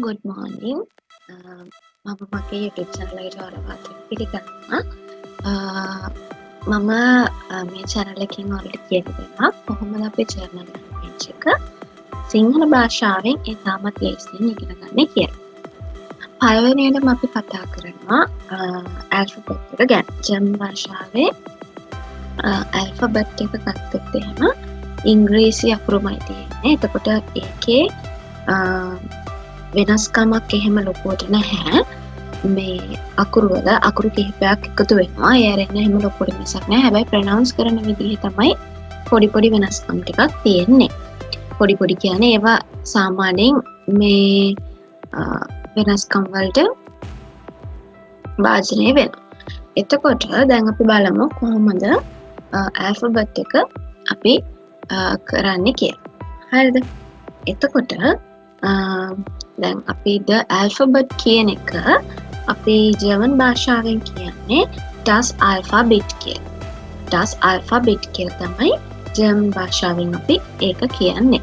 good morning. මම මගේ YouTube channel එකට ඔයාලව පිළිගන්නවා. මම මේ channel එකෙන් ඔයාලට කියලා දෙනවා කොහොමද අපි German language එක සිංහල භාෂාවෙන් ඉතාමත් ලේසියෙන් ඉගෙන ගන්න කියලා. පළවෙනියටම අපි කතා කරනවා alphabet එක ගැන. German භාෂාවේ alphabet එක ගත්තොත් එහෙම ඉංග්‍රීසි අකුරුමයි තියෙන්නේ. එතකොට ඒකේ වෙනස්කමක් එහෙම ලොකුවට නැහැ. මේ අකුරු වල අකුරු කිහිපයක් එකතු වෙනවා. ඒ අරගෙන එහෙම ලොකුවට වෙනසක් නැහැ. හැබැයි ප්‍රොනවුන්ස් කරන විදිහ තමයි පොඩි වෙනස්කම් ටිකක් තියෙන්නේ. පොඩි කියන්නේ ඒවා සාමාන්‍යයෙන් මේ වෙනස්කම් වලට භාජනය වෙනවා. එතකොට දැන් අපි බලමු කොහොමද alphabet එක අපි කරන්නේ කියලා. හරිද? එතකොට දැන් අපි the alphabet කියන එක අපි ජර්මන් භාෂාවෙන් කියන්නේ das Alphabet කියලා. das Alphabet කියලා තමයි ජර්මන් භාෂාවෙන් අපි ඒක කියන්නේ.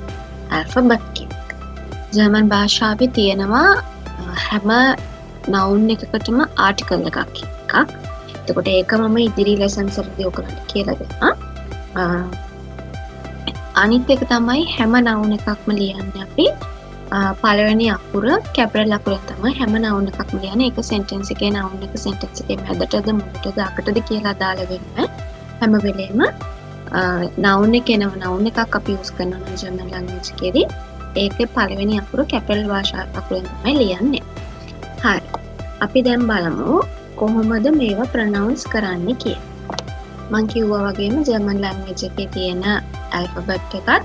alphabet කියන එක. ජර්මන් භාෂාවේ තියෙනවා හැම noun එකකටම article එකක්. එතකොට ඒක මම ඉදිරි lessons වලදී ඔයගලන්ට කියලා දෙනවා. අනිත් එක තමයි හැම noun එකක්ම ලියන්නේ අපි පළවෙනි අකුර කැපිටල් අකුරෙන් තමයි හැම noun එකක්ම ලියන්නේ. ඒක sentence එකේ noun එක sentence එකේ මැදටද මුලටද අකටද කියලා දාලා වෙන්නේ. හැම වෙලේම noun එක එනව noun එකක් අපි use කරනවා German language එකේදී. ඒකේ පළවෙනි අකුර කැපිටල් භාෂා අකුරෙන් තමයි ලියන්නේ. හරි. අපි දැන් බලමු කොහොමද මේවා pronounce කරන්නේ කියලා. මම කිව්වා වගේම German language එකේ තියෙන alphabet එකත්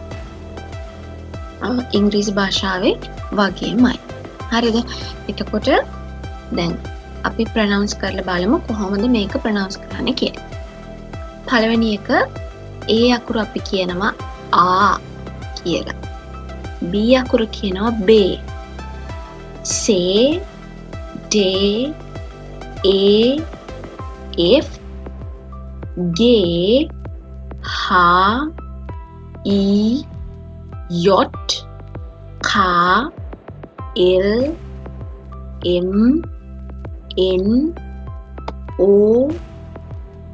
ඉංග්‍රීසි භාෂාවේ වගේමයි. හරිද? එතකොට දැන් අපි pronounce කරලා බලමු කොහොමද මේක pronounce කරන්නේ කියලා. පළවෙනි එක A අකුර අපි කියනවා ආ කියලා. B අකුර කියනවා බේ. C D A F G H I J K L M N O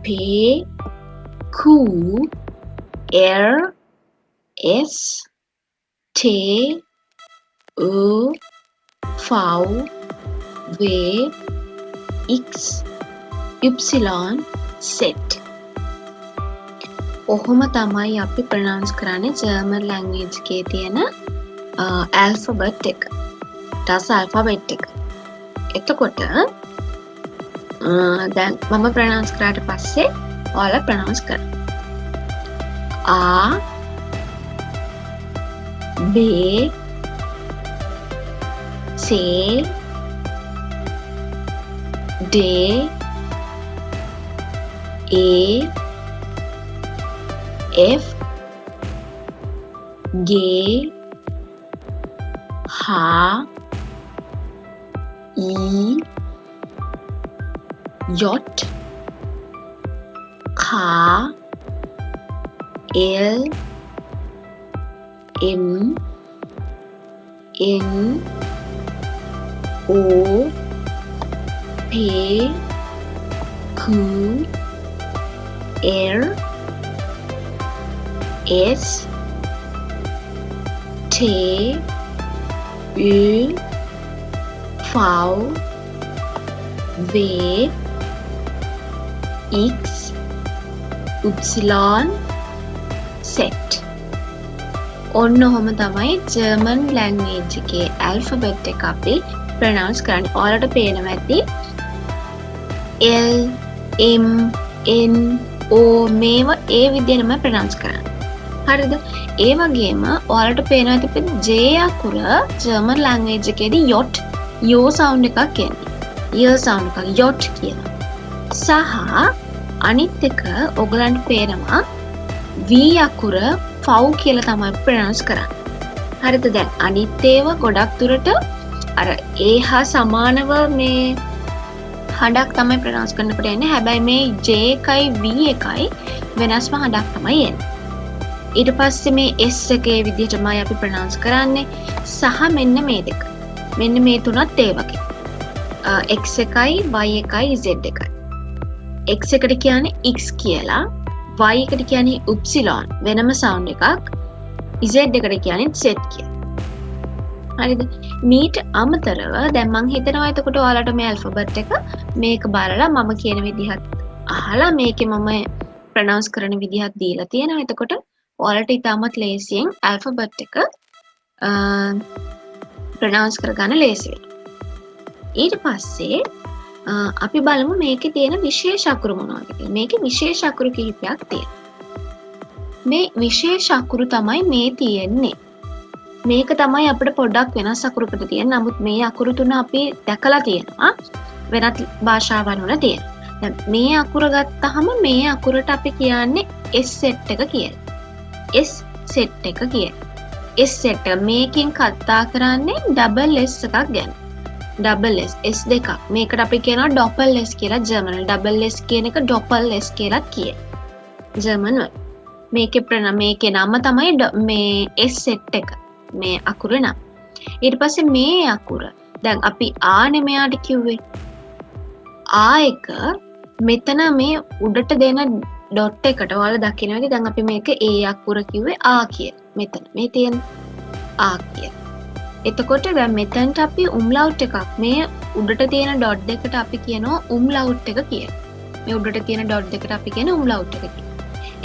P Q R S T U V W X Y Z. ඔහොම තමයි අපි ප්‍රොනවුන්ස් කරන්නේ ජර්මන් ලැන්ග්වේජ් එකේ තියෙන ඇල්ෆබෙට් එක. das alphabet එක. එතකොට දැන් මම ප්‍රොනවුන්ස් කරාට පස්සේ ඔයාලා ප්‍රොනවුන්ස් කරන්න. A B C D A F G H I J K L M N O P Q R S T U V W X Y Z. ඔන්න ඔහොම තමයි ජර්මන් ලැන්ග්වේජ් එකේ ඇල්ෆබෙට් එක අපි ප්‍රොනවුන්ස් කරන්නේ. ඔයාලට පේනවා ඇති L M N O මේවා ඒ විදිහටම ප්‍රොනවුන්ස් කරන්නේ. හරිද? ඒ වගේම ඔයාලට පේනවා ඇති J අකුර ජර්මන් ලැන්ග්වේජ් එකේදී යොට් යෝ සවුන්ඩ් එකක් එන්නේ. ය සවුන්ඩ් එකක් යොට් කියලා. සහ අනිත් එක ඔයගලන්ට පේනවා V අකුර ෆව් කියලා තමයි ප්‍රොනවුන්ස් කරන්නේ. හරිද? දැන් අනිත් ඒවා ගොඩක් දුරට අර ඒ හා සමානව මේ හඬක් තමයි ප්‍රොනවුන්ස් කරනකොට එන්නේ. හැබැයි මේ J එකයි V එකයි වෙනස්ම හඬක් තමයි එන්නේ. ඊට පස්සේ මේ S එකේ විදිහටමයි අපි ප්‍රොනවුන්ස් කරන්නේ. සහ මෙන්න මේ දෙක. මෙන්න මේ තුනත් ඒ වගේ. x එකයි y එකයි z එකයි. x එකට කියන්නේ x කියලා, y එකට කියන්නේ upsilon වෙනම sound එකක්, z එකට කියන්නේ z කියලා. හරිද? මීට අමතරව දැන් මං හිතනවා එතකොට ඔයාලට මේ ඇල්ෆබෙට් එක මේක බලලා මම කියන විදිහත් අහලා මේකේ මම ප්‍රොනවුන්ස් කරන විදිහත් දීලා තියෙනවා. එතකොට ඔයාලට ඉතාමත් ලේසියෙන් ඇල්ෆබෙට් එක ප්‍රොනවුන්ස් කරගන්න ලේසි වෙනවා. ඊට පස්සේ අපි බලමු මේකේ තියෙන විශේෂ අකුරු මොනවද කියලා. මේකේ විශේෂ අකුරු කිහිපයක් තියෙනවා. මේ විශේෂ අකුරු තමයි මේ තියෙන්නේ. මේක තමයි අපිට පොඩ්ඩක් වෙනස් අකුරකට තියෙන. නමුත් මේ අකුරු තුන අපි දැකලා තියෙනවා වෙනත් භාෂාවන් වල තියෙන. දැන් මේ අකුර ගත්තාම මේ අකුරට අපි කියන්නේ S set එක කියලා. S set එක කියලා. S set එක මේකෙන් කතා කරන්නේ double S එකක් ගැන. double S S දෙකක්. මේකට අපි කියනවා doppel S කියලා ජර්මන් වල. double S කියන එක doppel S කියලා කියන. ජර්මන් වල. මේකේ නම තමයි මේ S set එක. මේ අකුර නම්. ඊට පස්සේ මේ අකුර දැන් අපි ආනේ මෙයාට කිව්වේ ආ එක මෙතන මේ උඩට දෙන ඩොට් එකට ඔයාලා දකින්න ඇති දැන් අපි මේක ඒ අකුර කිව්වේ ආ කියලා. මෙතන මේ තියෙන ආ කියලා. එතකොට දැන් මෙතනට අපි umlaut එකක් මේ උඩට තියෙන ඩොට් දෙකට අපි කියනවා umlaut එක කියලා. මේ උඩට තියෙන ඩොට් දෙකට අපි කියන umlaut එක කියලා.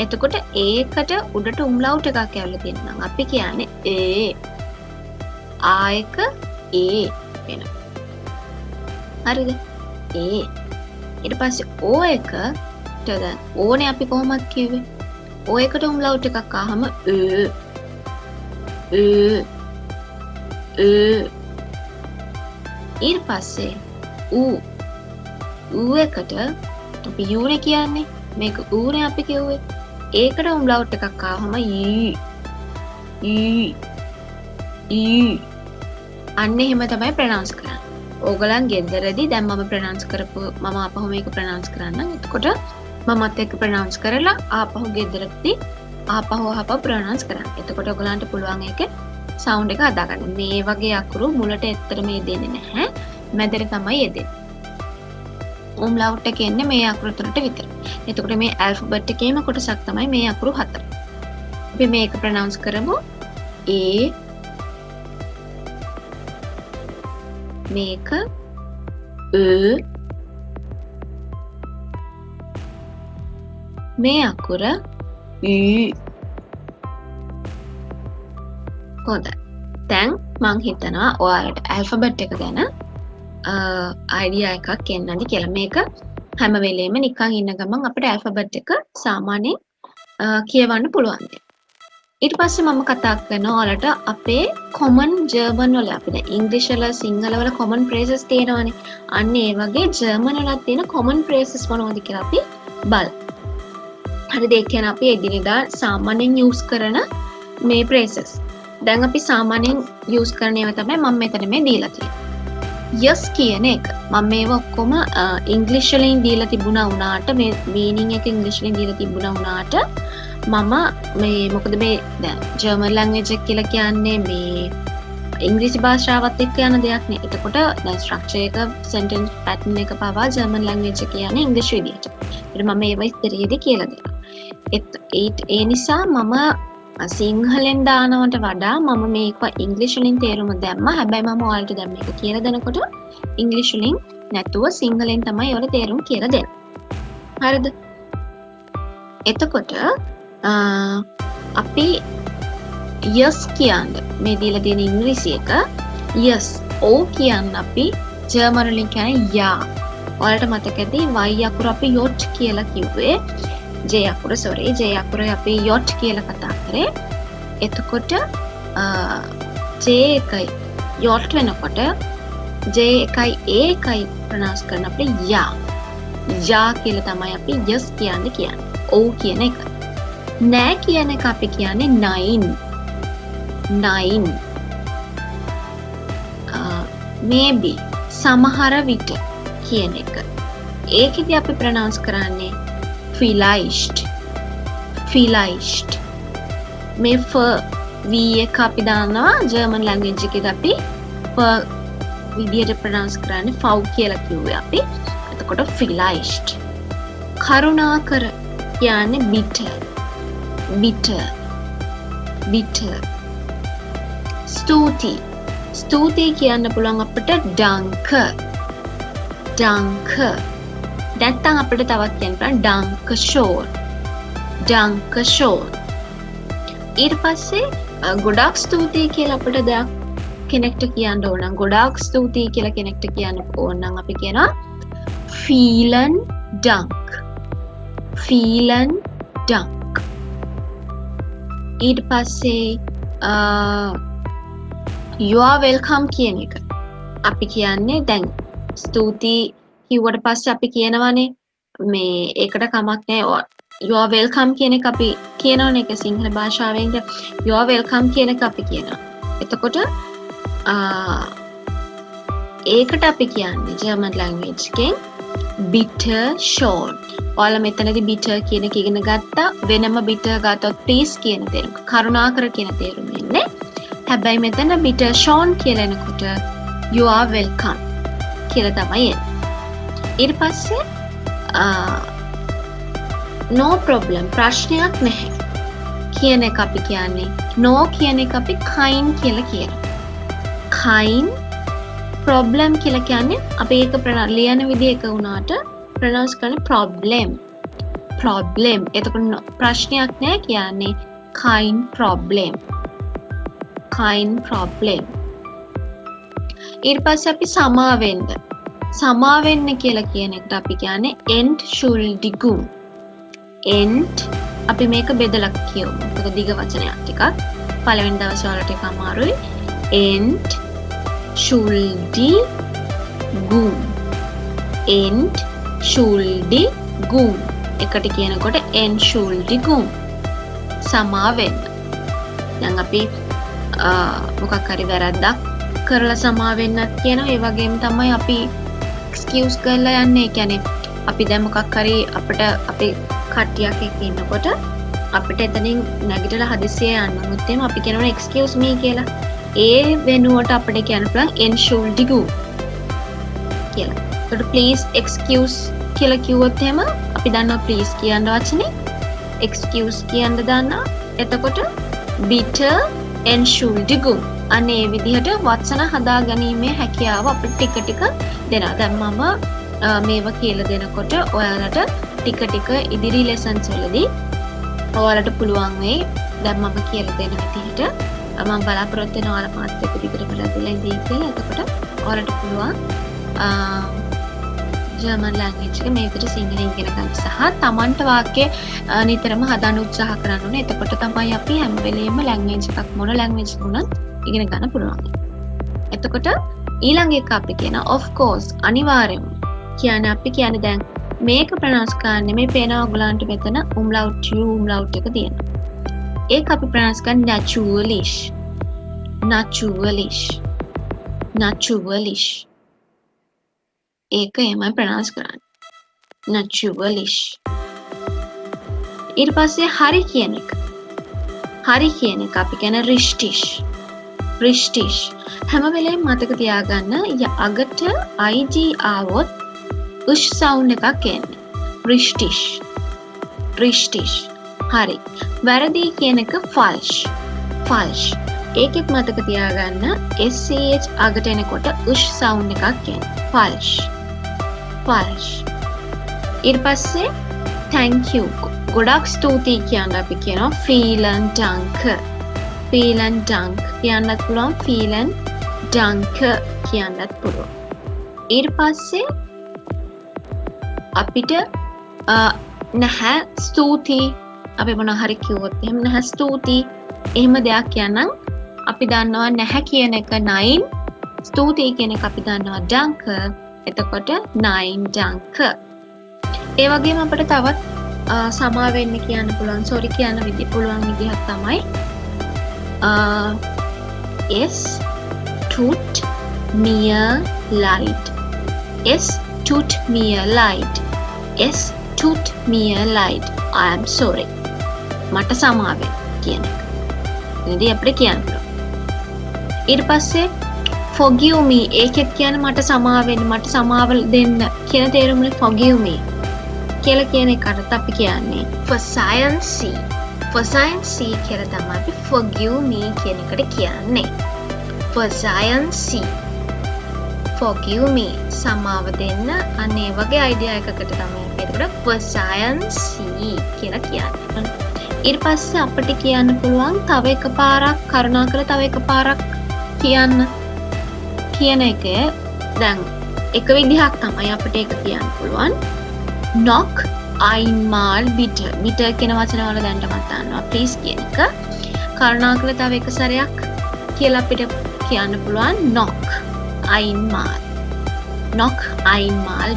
එතකොට ඒකට උඩට umlaut එකක් ඇවිල්ලා තියෙනවා නම් අපි කියන්නේ ඒ ආ එක ඒ වෙනවා. හරිද? ඒ ඊට පස්සේ ඕ එකට දැන් ඕනේ අපි කොහොමද කිව්වේ? ඕ එකට umlaut එකක් ආවම ඊට පස්සේ ඌ එකට අපි යූනේ කියන්නේ මේක ඌනේ අපි කිව්වේ. ඒකට umlaut එකක් ආවම ඊ අන්න එහෙම තමයි ප්‍රොනවුන්ස් කරන්නේ. ඕගලන් ගෙදරදී දැන් මම ප්‍රොනවුන්ස් කරපු මම ආපහු මේක ප්‍රොනවුන්ස් කරන්නම්. එතකොට මමත් එක්ක ප්‍රොනවුන්ස් කරලා ආපහු ගෙදරදී ආපහු ප්‍රොනවුන්ස් කරන්න. එතකොට ඔයගලන්ට පුළුවන් ඒකේ සවුන්ඩ් එක හදාගන්න. මේ වගේ අකුරු මුලට ඇත්තටම යෙදෙන්නේ නැහැ. මැදට තමයි යෙදෙන්නේ. umlaut එක එන්නේ මේ අකුරු තුනට විතරයි. එතකොට මේ ඇල්ෆබෙට් එකේම කොටසක් තමයි මේ අකුරු හතර. අපි මේක ප්‍රොනවුන්ස් කරමු. A මේක මේ අකුර හොඳයි. දැන් මං හිතනවා ඔයාලට ඇල්ෆබෙට් එක ගැන අයිඩියා එකක් එන්නද කියලා. මේක හැම වෙලේම නිකන් ඉන්න ගමන් අපිට ඇල්ෆබෙට් එක සාමාන්‍යයෙන් කියවන්න පුළුවන් දෙයක්. ඊට පස්සේ මම කතා කරනවා ඔයාලට අපේ common German වල අපිට English වල සිංහල වල common phrases තියෙනවානේ. අන්න ඒ වගේ German වලත් තියෙන common phrases මොනවද කියලා අපි බලමු. හරිද? ඒ කියන්නේ අපි එදිනෙදා සාමාන්‍යයෙන් use කරන මේ phrases. දැන් අපි සාමාන්‍යයෙන් use කරන ඒවා තමයි මම මෙතන මේ දීලා තියෙන්නේ. yes කියන එක. මම මේවා ඔක්කොම English වලින් දීලා තිබුණා වුණාට මේ meaning එක English වලින් දීලා තිබුණා වුණාට මම මේ මොකද මේ දැන් ජර්මන් ලැන්ග්වේජ් එක කියලා කියන්නේ මේ ඉංග්‍රීසි භාෂාවත් එක්ක යන දෙයක් නේ. එතකොට දැන් ස්ට්‍රක්චර් එක සෙන්ටෙන්ස් පැටර්න් එක පවා ජර්මන් ලැන්ග්වේජ් එක කියන්නේ ඉංග්‍රීසි විදියට. ඊට මම ඒව ඉස්සරහේදී කියලා දෙනවා. ඒ නිසා මම සිංහලෙන් දානවට වඩා මම මේක ඉංග්‍රීසි වලින් තේරුම දැම්මා. හැබැයි මම ඔයාලට දැන් මේක කියලා දෙනකොට ඉංග්‍රීසි වලින් නැතුව සිංහලෙන් තමයි ඔයාලට තේරුම් කියලා දෙන්නේ. හරිද? එතකොට අපි yes කියන්නේ මේ දීලා තියෙන ඉංග්‍රීසි එක yes ඕ කියන්න අපි ජර්මන් වලින් කියන්නේ ja. ඔයාලට මතක ඇති y අකුර අපි yot කියලා කිව්වේ. j අකුර අපි yot කියලා කතා කරේ. එතකොට j එකයි yot වෙනකොට j එකයි a එකයි ප්‍රොනවුන්ස් කරන අපේ ja කියලා තමයි අපි yes කියන්නේ. ඕ කියන එක. නෑ කියන එක අපි කියන්නේ nine. maybe සමහර විට කියන එක. ඒකෙදි අපි ප්‍රොනවුන්ස් කරන්නේ vielleicht. මේ v එක අපි දානවා ජර්මන් ලැන්ග්වේජ් එකේදී අපි විදියට ප්‍රොනවුන්ස් කරන්නේ ෆව් කියලා කිව්වේ අපි. එතකොට ෆිලයිස්ඩ්. කරුණාකර කියන්නේ bitter. bitter. ස්තුති කියන්න පුළුවන් අපිට danke. නැත්තම් අපිට තවත් කියන්න පුළුවන් danke schön. ඊට පස්සේ ගොඩාක් ස්තුතියි කියලා අපිට දෙයක් කෙනෙක්ට කියන්න ඕන නම් ගොඩාක් ස්තුතියි කියලා කෙනෙක්ට කියන්න ඕන නම් අපි කියනවා vielen Dank. ඊට පස්සේ you are welcome කියන එක අපි කියන්නේ දැන් ස්තුතියි කිව්වට පස්සේ අපි කියනවානේ මේ ඒකට කමක් නැහැ you are welcome කියන එක අපි කියනවනේ ඒක සිංහල භාෂාවෙන් you are welcome කියන එක අපි කියනවා. එතකොට ඒකට අපි කියන්නේ German language එකෙන් bitter schön. ඔයාලා මෙතනදී bitter කියන එක ඉගෙන ගත්තා. වෙනම bitter ගත්තොත් please කියන තේරුම. කරුණාකර කියන තේරුම එන්නේ. හැබැයි මෙතන bitter schön කියලා එනකොට you are welcome කියලා තමයි එන්නේ. ඊට පස්සේ no problem ප්‍රශ්නයක් නැහැ කියන එක අපි කියන්නේ no කියන එක අපි kind කියලා කියනවා. kind problem කියලා කියන්නේ අපි ඒක ලියන විදිහ එක වුණාට ප්‍රොනවුන්ස් කරන්නේ problem. එතකොට ප්‍රශ්නයක් නැහැ කියන්නේ kind problem. ඊට පස්සේ අපි සමා වෙන්න කියලා කියන එකට අපි කියන්නේ Entschuldigung. අපි මේක බෙදලා කියමු. ඒක දිග වචනයක් ටිකක්. පළවෙනි දවසේ වලට එක අමාරුයි. Entschuldigung. එකට කියනකොට Entschuldigung. සමා වෙන්න. දැන් අපි මොකක් හරි වැරද්දක් කරලා සමා වෙන්නත් කියනවා. ඒ වගේම තමයි අපි excuse කරලා යන්නේ. ඒ කියන්නේ අපි දැන් මොකක් හරි අපිට අපි කට්ටියක් එක්ක ඉන්නකොට අපිට එතනින් නැගිටලා හදිස්සියේ යන්න උනොත් එහෙම අපි කියනවා excuse me කියලා. ඒ වෙනුවට අපිට කියන්න පුළුවන් Entschuldigung කියලා. ඒකට please excuse කියලා කිව්වොත් එහෙම අපි දන්නවා please කියන වචනේ excuse කියන දන්නවා. එතකොට bitter Entschuldigung අනේ ඒ විදිහට වචන හදා ගැනීමේ හැකියාව අපිට ටික ටික දෙනවා. දැන් මම මේව කියලා දෙනකොට ඔයාලට ටික ටික ඉදිරි ලෙසන්ස් වලදී ඔයාලට පුළුවන් වෙයි. දැන් මම කියලා දෙන විදිහට මම බලාපොරොත්තු වෙනවා ඔයාලා මාත් එක්ක දිගටම රැඳිලා ඉඳී කියලා. එතකොට ඔයාලට පුළුවන් ජර්මන් ලැන්ග්වේජ් එක මේ විදිහට සිංහලෙන් ඉගෙන ගන්න සහ Tamanට වාක්‍ය නිතරම හදන්න උත්සාහ කරන්න ඕනේ. එතකොට තමයි අපි හැම වෙලෙම ලැන්ග්වේජ් එකක් මොන ලැන්ග්වේජ් වුණත් ඉගෙන ගන්න පුළුවන්. එතකොට ඊළඟ එක අපි කියන of course අනිවාර්යයෙන්ම කියන්නේ අපි කියන්නේ දැන් මේක ප්‍රොනවුන්ස් කරන්නේ මේ පේනවා ඔයගලන්ට මෙතන umlaut u umlaut එක තියෙනවා. ඒක අපි ප්‍රොනවුන්ස් කරන්නේ naturalish. ඒක එමය ප්‍රොනවුන්ස් කරන්නේ. naturalish. ඊට පස්සේ හරි කියන එක අපි කියන richtig. හැම වෙලේම මතක තියාගන්න අගට ig ආවොත් උෂ් සවුන්ඩ් එකක් එන්නේ. richtig. හරි. වැරදි කියන එක falsch. ඒකෙත් මතක තියාගන්න sh අගට එනකොට උෂ් සවුන්ඩ් එකක් එන්නේ. falsch. ඊට පස්සේ thank you. ගොඩක් ස්තුතියි කියන අපි කියනවා vielen Dank. කියන්නත් පුළුවන් vielen Dank කියන්නත් පුළුවන්. ඊට පස්සේ අපිට නැහැ ස්තුතියි අපි මොන හරි කිව්වොත් එහෙම නැහැ ස්තුතියි එහෙම දෙයක් කියනනම් අපි දන්නවා නැහැ කියන එක nein ස්තුතියි කියන එක අපි දන්නවා danke එතකොට nein danke. ඒ වගේම අපිට තවත් සමා වෙන්න කියන්න පුළුවන් sorry කියන පුළුවන් විදිහක් තමයි es tut mir leid. Es tut mir leid. Es tut mir leid. I am sorry. මට සමා වෙන්න කියන එක. ඉතින් අපිට කියන්න පුළුවන්. ඊට පස්සේ forgive me ඒකෙත් කියන්නේ මට සමාව වෙන්න මට සමාව දෙන්න කියන තේරුමනේ forgive me කියලා කියන එකට අපි කියන්නේ for science C කියලා තමයි අපි forgive me කියන එකට කියන්නේ for science C forgive me සමාව දෙන්න අන්න ඒ වගේ අයිඩියා එකකට තමයි අපි ඒකට for science C කියලා කියන්නේ ඊට පස්සේ අපිට කියන්න පුළුවන් තව එකපාරක් කරුණාකරලා තව එකපාරක් කියන්න කියන එක දැන් එක විදිහක් තමයි අපිට ඒක කියන්න පුළුවන් knock einmal bitte කියන වචන වල දැනට මත ගන්නවා please කියන එක කරුණාකරලා තව එක සැරයක් කියලා අපිට කියන්න පුළුවන් knock einmal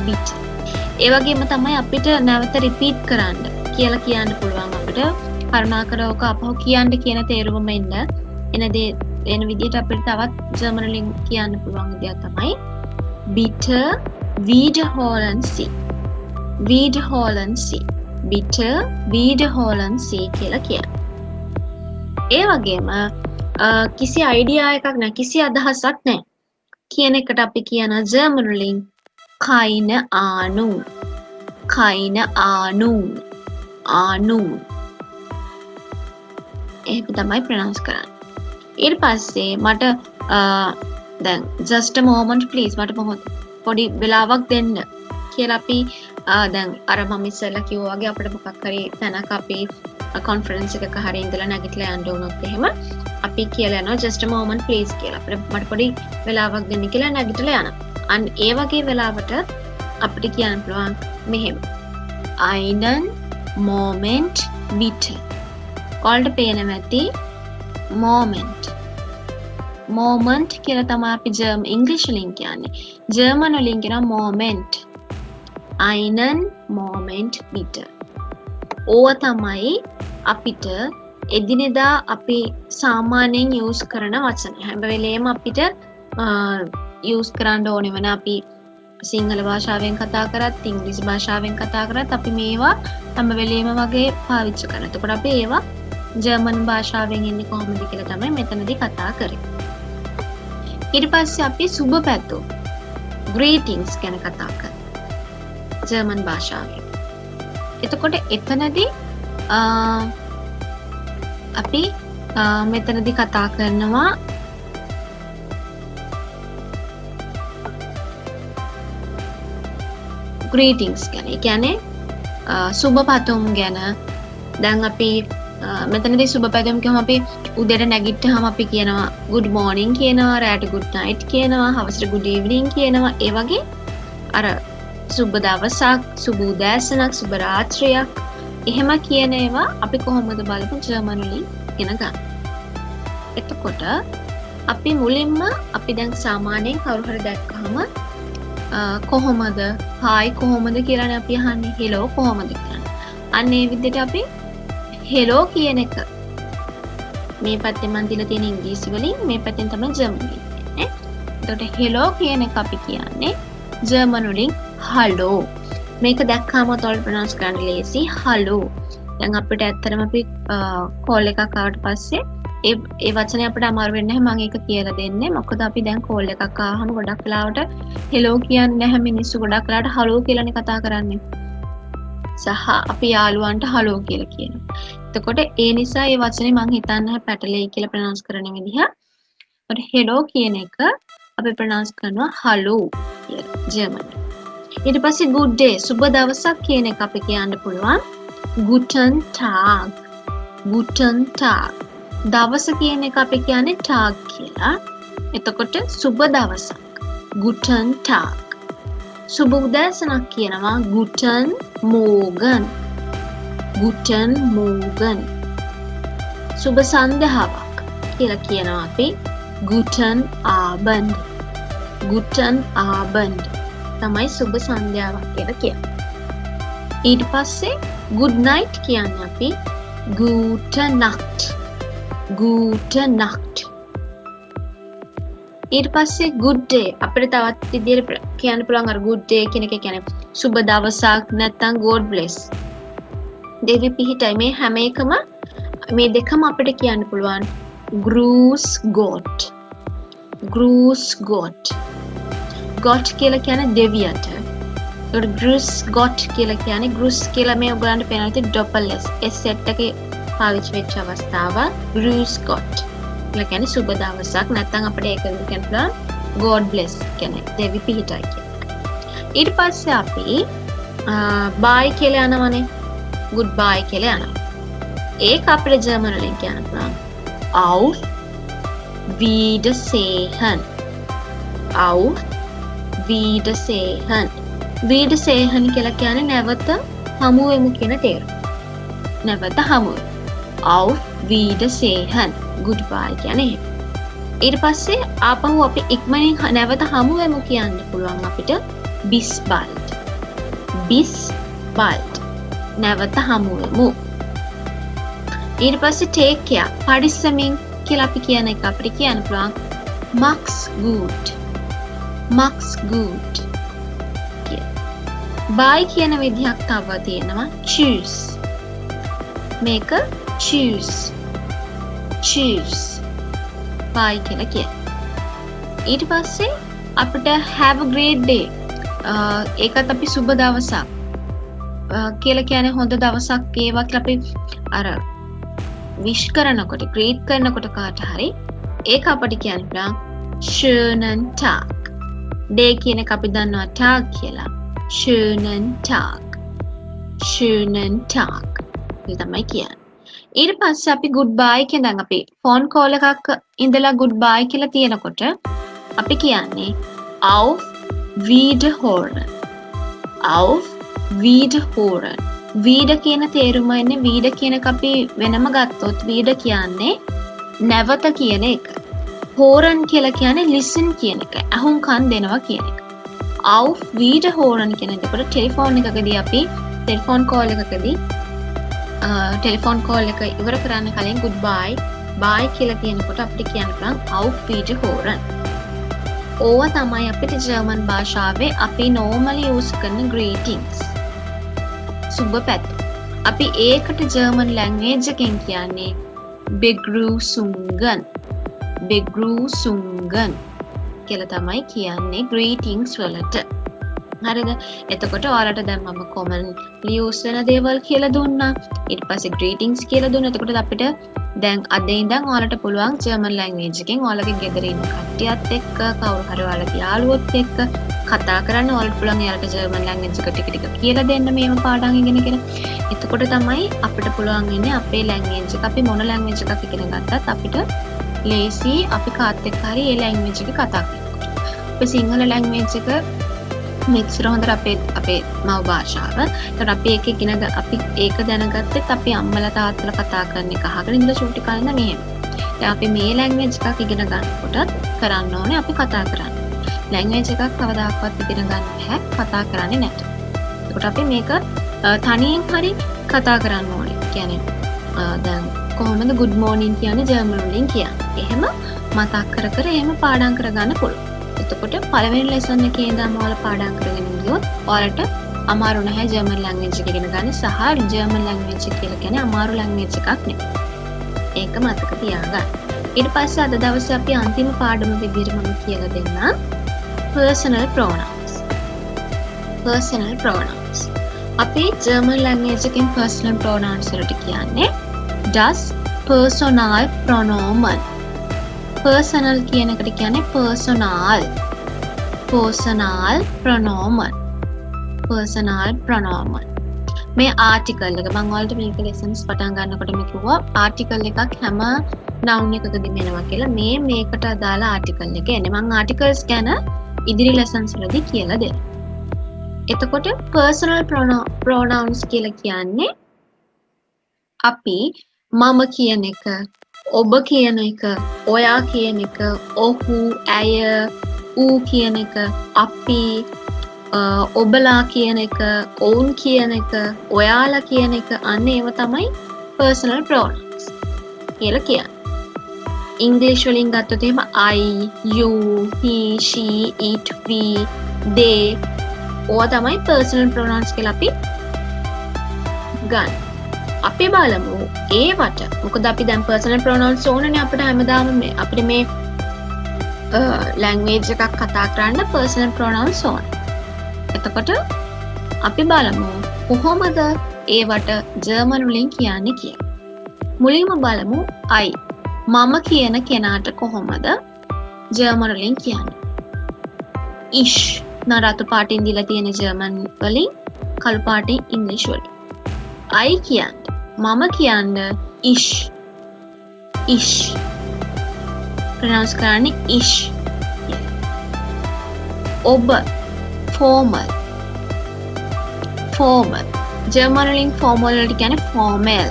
bitte ඒ වගේම තමයි අපිට නැවත රිපීට් කරන්න කියලා කියන්න පුළුවන් අපිට කරුණාකරලා ඔක අපහු කියන්න කියන තේරුමම එන්න එන විදිහට අපිට තවත් ජර්මන් වලින් කියන්න පුළුවන් විදියක් තමයි bitte wiederholen Sie bitte wiederholen Sie කියලා කියන්නේ. ඒ වගේම කිසි අයිඩියා එකක් නැහැ කිසි අදහසක් නැහැ කියන එකට අපි කියන ජර්මන් වලින් keine Ahnung ඒක තමයි ප්‍රොනවුන්ස් කරන්නේ. ඊට පස්සේ මට දැන් just a moment please මට පොඩි වෙලාවක් දෙන්න කියලා අපි දැන් අර මම ඉස්සෙල්ලා කිව්වා වගේ අපිට මොකක් හරි තැනක අපි කොන්ෆරන්ස් එකක හරි ඉඳලා නැගිටලා යන්න උනොත් එහෙම අපි කියලා යනවා just a moment please කියලා. අපිට මට පොඩි වෙලාවක් දෙන්න කියලා නැගිටලා යනවා. අන්න ඒ වගේ වෙලාවට අපිට කියන්න පුළුවන් මෙහෙම. einen Moment bitte. ඔයාලට පේනවා ඇති moment කියලා තමයි අපි ඉංග්‍රීසි වලින් කියන්නේ. ජර්මන් වලින් කියනවා moment. einen Moment bitte. ඕවා තමයි අපිට එදිනෙදා අපි සාමාන්‍යයෙන් යූස් කරන වචන. හැම වෙලේම අපිට යූස් කරන්න ඕනේ වෙන අපි සිංහල භාෂාවෙන් කතා කරත් ඉංග්‍රීසි භාෂාවෙන් කතා කරත් අපි මේවා හැම වෙලේම වගේ පාවිච්චි කරනවා. එතකොට අපි ඒවා ජර්මන් භාෂාවෙන් එන්නේ කොහොමද කියලා තමයි මෙතනදී කතා කරේ. ඊට පස්සේ අපි සුබ පැතුම් greetings ගැන කතා කරා ජර්මන් භාෂාවෙන්. එතකොට එතනදී අපි මෙතනදී කතා කරනවා greetings ගැන. ඒ කියන්නේ සුබ පැතුම් ගැන. දැන් අපි මෙතනදී සුබ පැතුම් කියම අපි උදේට නැගිට්ටාම අපි කියනවා good morning කියනවා, රාට good night කියනවා, හවසට good evening කියනවා. ඒ වගේ අර සුබ දවසක්, සුබ උදෑසනක්, සුබ රාත්‍රියක් එහෙම කියන ඒවා අපි කොහොමද බලමු ජර්මන් වලින් ඉගෙන ගන්න. එතකොට අපි මුලින්ම අපි දැන් සාමාන්‍යයෙන් කවුරු හරි දැක්කහම කොහොමද, hi කොහොමද කියලානේ අපි අහන්නේ. hello කොහොමද කියන්නේ. අන්න ඒ විදිහට අපි hello කියන එක මේ පැත්තෙන් මම දීලා තියෙන ඉංග්‍රීසි වලින් මේ පැත්තෙන් තමයි ජර්මන් වලින් කියන්නේ. එතකොට hello කියන එක අපි කියන්නේ ජර්මන් වලින් hello. මේක දැක්කම ඔයාලට ප්‍රොනවුන්ස් කරන්න ලේසි hello. දැන් අපිට ඇත්තටම අපි කෝල් එකක් ආවට පස්සේ ඒ වචනේ අපිට අමාරු වෙන්නේ නැහැ. මම ඒක කියලා දෙන්නේ. මොකද අපි දැන් කෝල් එකක් ආවම ගොඩක් වෙලාවට hello කියන්නේ නැහැ මිනිස්සු. ගොඩක් වෙලාවට hello කියලානේ කතා කරන්නේ. සහ අපි යාළුවන්ට hello කියලා කියනවා. එතකොට ඒ නිසා මේ වචනේ මම හිතන්නේ පැටලෙයි කියලා ප්‍රොනවුන්ස් කරන විදිහ. ඒකට hello කියන එක අපි ප්‍රොනවුන්ස් කරනවා hello කියලා ජර්මන්. ඊට පස්සේ good day සුබ දවසක් කියන එක අපි කියන්න පුළුවන් guten Tag. දවස කියන එක අපි කියන්නේ tag කියලා. එතකොට සුබ දවසක් guten Tag. සුබ උදෑසනක් කියනවා guten Morgen. සුබ සන්ධ්‍යාවක් කියලා කියනවා අපි guten Abend. තමයි සුබ සන්ධ්‍යාවක් කියලා කියන්නේ. ඊට පස්සේ good night කියන්නේ අපි gute Nacht. ඊට පස්සේ good day අපිට තවත් විදිහට කියන්න පුළුවන් අර good day කියන එක කියන්නේ සුබ දවසක් නැත්නම් God bless. දෙවි පිහිටයි මේ හැම එකම මේ දෙකම අපිට කියන්න පුළුවන් grüß Gott. ගෘස් ගොට්. ගොට් කියලා කියන්නේ දෙවියට. ඒකට ගෘස් ගොට් කියලා කියන්නේ ගෘස් කියලා මේ ඔයගලන්ට පේනවා ඉතින් ඩබල් S. S සෙට් එකේ පාවිච්චි වෙච්ච අවස්ථාව ගෘස් ගොට්. කියලා කියන්නේ සුබ දවසක් නැත්නම් අපිට ඒක කියන්න පුළුවන් God bless කියන්නේ දෙවි පිහිටයි කියන්නේ. ඊට පස්සේ අපි bye කියලා යනවනේ. good bye කියලා යනවා. ඒක අපිට ජර්මන් වලින් කියන්න පුළුවන් auf Wiedersehen. auf Wiedersehen. Wiedersehen කියලා කියන්නේ නැවත හමු වෙමු කියන තේරුම. නැවත හමු. auf Wiedersehen. goodbye කියන්නේ. ඊට පස්සේ ආපහු අපි ඉක්මනින් නැවත හමු වෙමු කියන්න පුළුවන් අපිට bis bald. bis bald. නැවත හමු වෙමු. ඊට පස්සේ take care. පරිස්සමින් කියලා අපි කියන එක අපිට කියන්න පුළුවන් mach's gut. mach's gut. bye කියන විදිහක් තව තියෙනවා choose. මේක choose. choose. bye කියලා කියන්නේ. ඊට පස්සේ අපිට have a great day. ඒකත් අපි සුබ දවසක් කියලා කියන්නේ හොඳ දවසක් ඒවා කියලා අපි අර විශ් කරනකොට ග්‍රීට් කරනකොට කාට හරි ඒක අපිට කියන්න පුළුවන් schönen Tag. day කියන එක අපි දන්නවා tag කියලා. schönen Tag. schönen Tag. ඒක තමයි කියන්නේ. ඊට පස්සේ අපි goodbye කියන දැන් අපි ෆෝන් කෝල් එකක් ඉඳලා goodbye කියලා තියෙනකොට අපි කියන්නේ auf Wiederhören. auf Wiederhören. වීඩ කියන තේරුම එන්නේ වීඩ කියන එක අපි වෙනම ගත්තොත් වීඩ කියන්නේ නැවත කියන එක. හෝරන් කියලා කියන්නේ listen කියන එක. අහුම්කන් දෙනවා කියන එක. auf Wiederhören කියන එතකොට ටෙලිෆෝන් එකකදී අපි ටෙලිෆෝන් කෝල් එකකදී ටෙලිෆෝන් කෝල් එක ඉවර කරන්න කලින් goodbye bye කියලා කියනකොට අපිට කියන්න පුළුවන් auf Wiederhören. ඕවා තමයි අපිට ජර්මන් භාෂාවේ අපි normally use කරන greetings. සුබ පැතුම්. අපි ඒකට ජර්මන් ලැන්ග්වේජ් එකෙන් කියන්නේ begrüßungen. begrüßungen කියලා තමයි කියන්නේ greetings වලට. හරිද? එතකොට ඔයාලට දැන් මම commonly use වෙන දේවල් කියලා දුන්නා. ඊට පස්සේ greetings කියලා දුන්නා. එතකොට අපිට දැන් අද ඉඳන් ඔයාලට පුළුවන් ජර්මන් ලැන්ග්වේජ් එකෙන් ඔයාලගේ ගෙදර ඉන්න කට්ටියත් එක්ක කවුරු හරි ඔයාලගේ යාළුවොත් එක්ක කතා කරන්න ඔයාලට පුළුවන් එයාලට ජර්මන් ලැන්ග්වේජ් එක ටික ටික කියලා දෙන්න මේව පාඩම් ඉගෙනගෙන. එතකොට තමයි අපිට පුළුවන් වෙන්නේ අපේ ලැන්ග්වේජ් එක අපි මොන ලැන්ග්වේජ් එකක් ඉගෙන ගත්තත් අපිට ලේසි අපි කාත් එක්ක හරි ඒ ලැන්ග්වේජ් එක කතා කරනකොට. අපි සිංහල ලැන්ග්වේජ් එක මෙච්චර හොඳට අපේ මව් භාෂාව. ඒතර අපි ඒක ඉගෙන අපි ඒක දැනගත්තෙත් අපි අම්මලා තාත්තලා කතා කරන එක අහගෙන ඉඳලා චූටි කාලේ ඉඳන් එහෙම. දැන් අපි මේ ලැන්ග්වේජ් එකක් ඉගෙන ගන්නකොටත් කරන්න ඕනේ අපි කතා කරන්න. ලැන්ග්වේජ් එකක් කවදාකවත් ඉගෙන ගන්න බෑ කතා කරන්නේ නැතුව. ඒකට අපි මේක තනියෙන් හරි කතා කරන්න ඕනේ. කියන්නේ දැන් කොහොමද good morning කියන්නේ ජර්මන් වලින් කියන්නේ. එහෙම මතක් කර කර එහෙම පාඩම් කරගන්න පුළුවන්. එතකොට පළවෙනි ලෙසන් එකේ ඉඳන්ම ඔයාලා පාඩම් කරගෙන ගියොත් ඔයාලට අමාරු නැහැ ජර්මන් ලැන්ග්වේජ් එක ඉගෙන ගන්න සහ ජර්මන් ලැන්ග්වේජ් එක කියලා කියන්නේ අමාරු ලැන්ග්වේජ් එකක් නෙමෙයි. ඒක මතක තියාගන්න. ඊට පස්සේ අද දවසේ අපි අන්තිම පාඩම විදිහට මම කියලා දෙන්නම්. personal pronouns. personal pronouns. අපි ජර්මන් ලැන්ග්වේජ් එකෙන් personal pronouns වලට කියන්නේ das Personalpronomen. personal කියන එකට කියන්නේ personal. personal pronomen. personal pronomen. මේ ආටිකල් එක මම ඔයාලට මේක lessons පටන් ගන්නකොටම කිව්වා ආටිකල් එකක් හැම noun එකකදීම එනවා කියලා. මේකට අදාළ ආටිකල් එක එන්නේ. මම ආටිකල්ස් ගැන ඉදිරි lessons වලදී කියලා දෙන්න. එතකොට personal pronouns කියලා කියන්නේ අපි මම කියන එක, ඔබ කියන එක, ඔයා කියන එක, ඔහු, ඇය, ඌ කියන එක, අපි, ඔබලා කියන එක, ඔවුන් කියන එක, ඔයාලා කියන එක අන්න ඒව තමයි personal pronouns කියලා කියන්නේ. ඉංග්‍රීසි වලින් ගත්තොත් එහෙම I, you, he, she, it, we, they ඕවා තමයි personal pronouns කියලා අපි ගන්න. අපි බලමු ඒවට. මොකද අපි දැන් personal pronouns ඕනනේ අපිට හැමදාම අපිට මේ ලැන්ග්වේජ් එකක් කතා කරන්න personal pronouns ඕන. එතකොට අපි බලමු කොහොමද ඒවට ජර්මන් වලින් කියන්නේ කියලා. මුලින්ම බලමු I. මම කියන කෙනාට කොහොමද ජර්මන් වලින් කියන්නේ? Ich නරතු පාටින් දීලා තියෙන ජර්මන් වලින් කළු පාටින් ඉංග්‍රීසි වලින්. I කියන්නේ මම කියන්නේ ich. Ich. pronounce කරන්නේ ich. ඔබ formal. formal. ජර්මන් වලින් formal වලට කියන්නේ formal.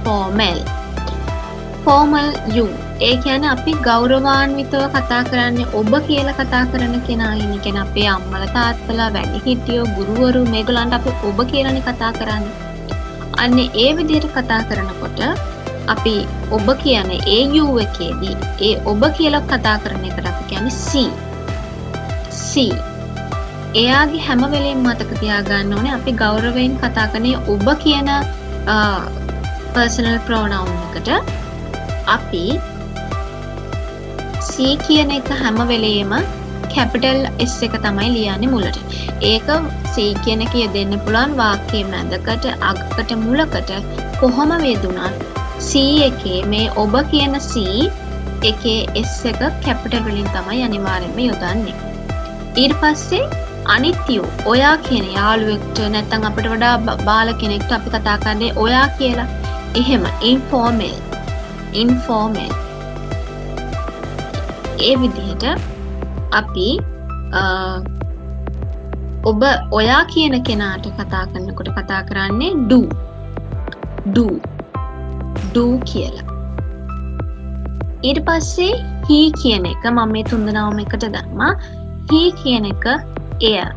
formal. formal you. ඒ කියන්නේ අපි ගෞරවාන්විතව කතා කරන්නේ ඔබ කියලා කතා කරන කෙනා ඉන්නේ. කියන්නේ අපේ අම්මලා තාත්තලා වැඩිහිටියෝ ගුරුවරු මේගොල්ලන්ට අපි ඔබ කියලානේ කතා කරන්නේ. අන්නේ ඒ විදිහට කතා කරනකොට අපි ඔබ කියන්නේ ඒ you එකේදී ඒ ඔබ කියලා කතා කරන එකට අපි කියන්නේ she. she. එයාගේ හැම වෙලෙම මතක තියාගන්න ඕනේ අපි ගෞරවයෙන් කතා කරන්නේ ඔබ කියන personal pronoun එකට අපි C කියන එක හැම වෙලෙම capital S එක තමයි ලියන්නේ මුලට. ඒක C කියන එක යෙදෙන්න පුළුවන් වාක්‍යයේ මැදකට අගකට මුලකට කොහොම වේදුනත් C එකේ මේ ඔබ කියන C එකේ S එක capital වලින් තමයි අනිවාර්යයෙන්ම යොදන්නේ. ඊට පස්සේ අනිත්‍යෝ ඔයා කියන යාළුවෙක්ට නැත්නම් අපිට වඩා බාල කෙනෙක්ට අපි කතා කරන්නේ ඔයා කියලා. එහෙම informal. informal. ඒ විදිහට අපි ඔබ ඔයා කියන කෙනාට කතා කරනකොට කතා කරන්නේ do. do. do කියලා. ඊට පස්සේ he කියන එක මම මේ තුන්දෙනාම එකට දැම්මා. he කියන එක air.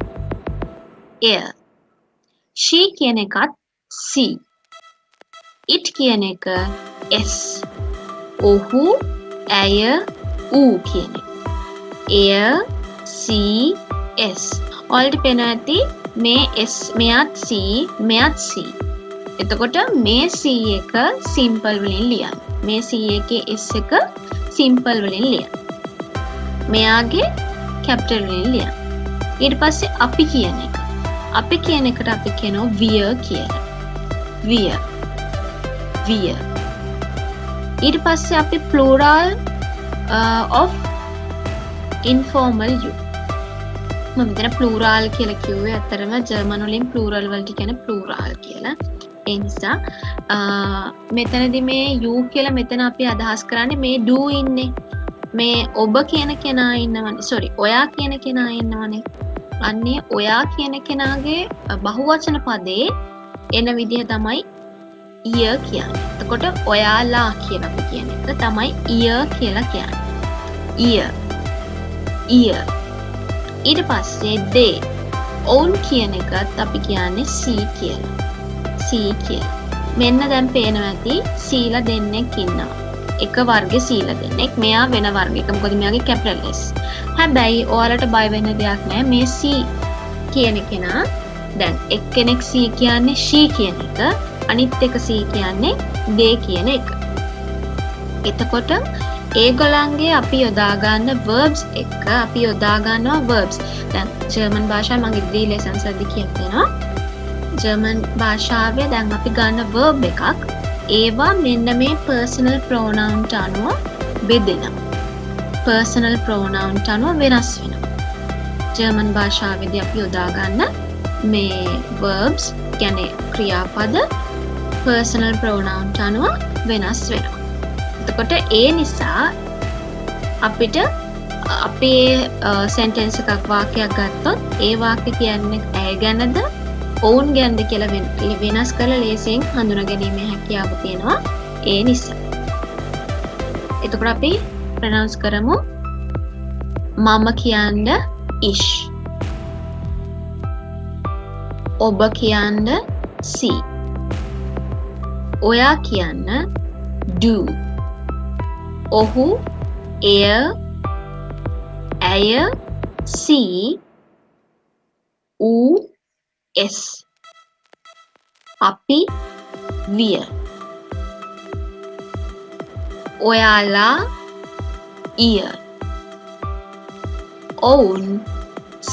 air. she කියන එකත් C. it කියන එක S. ඔහු ඇය ඌ කියන එක. air C S. ඔයාලට පේනවා ඇති මේ S මෙයත් C මෙයත් C. එතකොට මේ C එක simple වලින් ලියන්න. මේ C එකේ S එක simple වලින් ලියන්න. මෙයාගේ capital වලින් ලියන්න. ඊට පස්සේ අපි කියන එක. අපි කියන එකට අපි කියනවා wir කියලා. wir. wir. ඊට පස්සේ අපි plural of informal you. මම මෙතන plural කියලා කිව්වේ අතරම ජර්මන් වලින් plural වලට කියන්නේ plural කියලා. ඒ නිසා මෙතනදී මේ you කියලා මෙතන අපි අදහස් කරන්නේ මේ do ඉන්නේ. මේ ඔබ කියන කෙනා ඉන්නවනේ. ඔයා කියන කෙනා ඉන්නවනේ. අන්නේ ඔයා කියන කෙනාගේ බහුවචන පදේ එන විදිහ තමයි ear කියන්නේ. එතකොට ඔයාලා කියලා අපි කියන එක තමයි ear කියලා කියන්නේ. ear. ear. ඊට පස්සේ they. own කියන එකත් අපි කියන්නේ C කියලා. C කියලා. මෙන්න දැන් පේනවා ඇති සීලා දෙන්නෙක් ඉන්නවා. එක වර්ගේ සීලා දෙන්නෙක්. මෙයා වෙන වර්ගයක. මොකද මෙයාගේ capital S. හැබැයි ඔයාලට බය වෙන්න දෙයක් නැහැ. මේ C කියන කෙනා දැන් එක්කෙනෙක් C කියන්නේ she කියන එක. අනිත් එක C කියන්නේ they කියන එක. එතකොට ඒගොල්ලන්ගේ අපි යොදා ගන්න verbs එක අපි යොදා ගන්නවා verbs. දැන් ජර්මන් භාෂාව මම ඉදිරි lessons වලදී කියනවා. ජර්මන් භාෂාවේ දැන් අපි ගන්න verb එකක්. ඒවා මෙන්න මේ personal pronoun ට අනුව බෙදෙනවා. personal pronoun ට අනුව වෙනස් වෙනවා. ජර්මන් භාෂාවේදී අපි යොදා ගන්න මේ verbs කියන්නේ ක්‍රියාපද personal pronoun ට අනුව වෙනස් වෙනවා. එතකොට ඒ නිසා අපිට අපේ sentence එකක් වාක්‍යයක් ගත්තොත් ඒ වාක්‍ය කියන්නේ ඇය ගැනද ඔවුන් ගැනද කියලා වෙනස් කරලා ලේසියෙන් හඳුනා ගැනීමේ හැකියාව තියෙනවා. ඒ නිසා. එතකොට අපි pronounce කරමු මම කියන්නේ ich. ඔබ කියන්නේ she. ඔයා කියන්නේ do. ඔහු එය ඇය she ඌ S. අපි wir. ඔයාලා ihr. ඔවුන්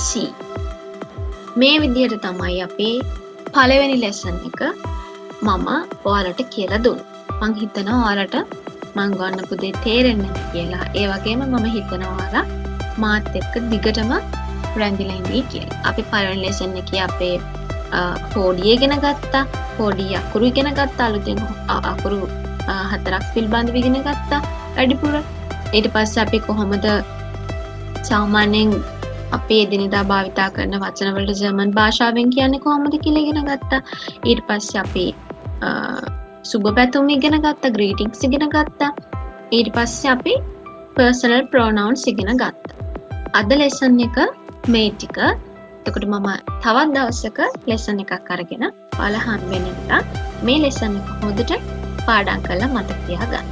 see. මේ විදිහට තමයි අපේ පළවෙනි ලෙසන් එක මම ඔයාලට කියලා දුන්නේ. මං හිතනවා ඔයාලට මං ගන්න පුදේ තේරෙන්නේ නැහැ කියලා. ඒ වගේම මම හිතනවා ඔයාලා මාත් එක්ක දිගටම රැඳිලා ඉඳී කියලා. අපි පළවෙනි ලෙසන් එකේ අපේ හෝඩිය ඉගෙන ගත්තා. හෝඩිය අකුරු ඉගෙන ගත්තා. අලුතෙන් අකුරු 4ක් පිළිබඳව ඉගෙන ගත්තා. වැඩිපුර. ඊට පස්සේ අපි කොහොමද සාමාන්‍යයෙන් අපේ එදිනෙදා භාවිතා කරන වචන වලට ජර්මන් භාෂාවෙන් කියන්නේ කොහොමද කියලා ඉගෙන ගත්තා. ඊට පස්සේ අපි සුබ පැතුම් ඉගෙන ගත්තා, greetings ඉගෙන ගත්තා. ඊට පස්සේ අපි personal pronouns ඉගෙන ගත්තා. අද lesson එක මේ ටික. එතකොට මම තවත් දවසක lesson එකක් අරගෙන ඔයාලා හම් වෙන නිසා මේ lesson එක හොඳට පාඩම් කරලා මතක තියාගන්න.